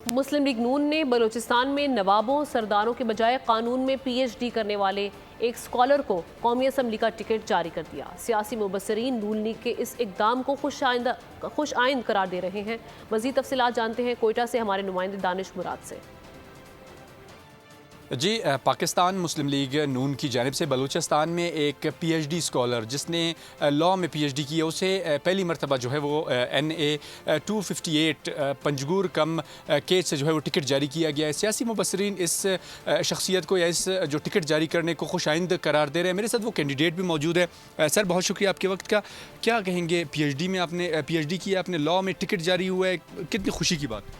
مسلم league نون نے بلوچستان میں نوابوں سرداروں کے بجائے قانون میں پی ایچ ڈی کرنے والے ایک اسکالر کو قومی اسمبلی کا ٹکٹ جاری کر دیا۔ سیاسی مبصرین نون لیگ کے اس اقدام کو خوش آئند قرار دے رہے ہیں۔ مزید تفصیلات جانتے ہیں کوئٹہ سے ہمارے نمائندے دانش مراد سے۔ جی، پاکستان مسلم لیگ نون کی جانب سے بلوچستان میں ایک پی ایچ ڈی اسکالر جس نے لاء میں پی ایچ ڈی کی ہے، اسے پہلی مرتبہ جو ہے وہ NA 258 پنجگور کم کیس سے جو ہے وہ ٹکٹ جاری کیا گیا ہے۔ سیاسی مبصرین اس شخصیت کو یا اس جو ٹکٹ جاری کرنے کو خوش آئند قرار دے رہے ہیں۔ میرے ساتھ وہ کینڈیڈیٹ بھی موجود ہے۔ سر، بہت شکریہ آپ کے وقت کا۔ کیا کہیں گے، پی ایچ ڈی میں آپ نے پی ایچ ڈی کیا، اپنے لاء میں ٹکٹ جاری ہوا ہے، کتنی خوشی کی بات؟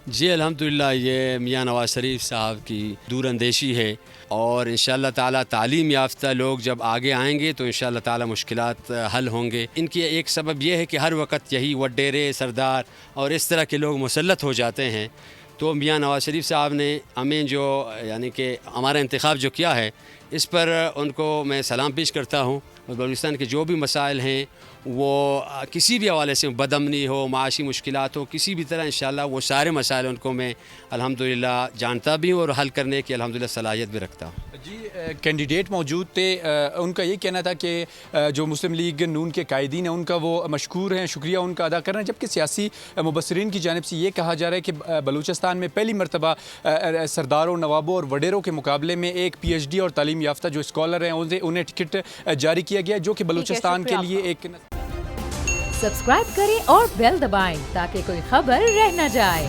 جی الحمدللہ، یہ میاں نواز شریف صاحب کی دور اندیشی ہے، اور انشاءاللہ تعالیٰ تعلیم یافتہ لوگ جب آگے آئیں گے تو انشاءاللہ تعالیٰ مشکلات حل ہوں گے۔ ان کی ایک سبب یہ ہے کہ ہر وقت یہی وڈیرے سردار اور اس طرح کے لوگ مسلط ہو جاتے ہیں، تو میاں نواز شریف صاحب نے ہمیں جو یعنی کہ ہمارا انتخاب جو کیا ہے، اس پر ان کو میں سلام پیش کرتا ہوں۔ اور بلوچستان کے جو بھی مسائل ہیں وہ کسی بھی حوالے سے، بدامنی ہو، معاشی مشکلات ہو، کسی بھی طرح انشاءاللہ وہ سارے مسائل ان کو میں الحمدللہ جانتا بھی ہوں اور حل کرنے کی الحمدللہ صلاحیت بھی رکھتا ہوں۔ جی، کینڈیڈیٹ موجود تھے، ان کا یہ کہنا تھا کہ جو مسلم لیگ نون کے قائدین ہیں ان کا وہ مشکور ہیں، شکریہ ان کا ادا کر رہے ہیں، جبکہ سیاسی مبصرین کی جانب سے یہ کہا جا رہا ہے کہ بلوچستان میں پہلی مرتبہ سرداروں، نوابوں اور وڈیروں کے مقابلے میں ایک پی ایچ ڈی اور تعلیم یافتہ جو اسکالر ہیں انہیں ٹکٹ جاری کیا گیا، جو کہ بلوچستان کے لیے ایک سبسکرائب کریں اور بیل دبائیں تاکہ کوئی خبر رہ نہ جائے۔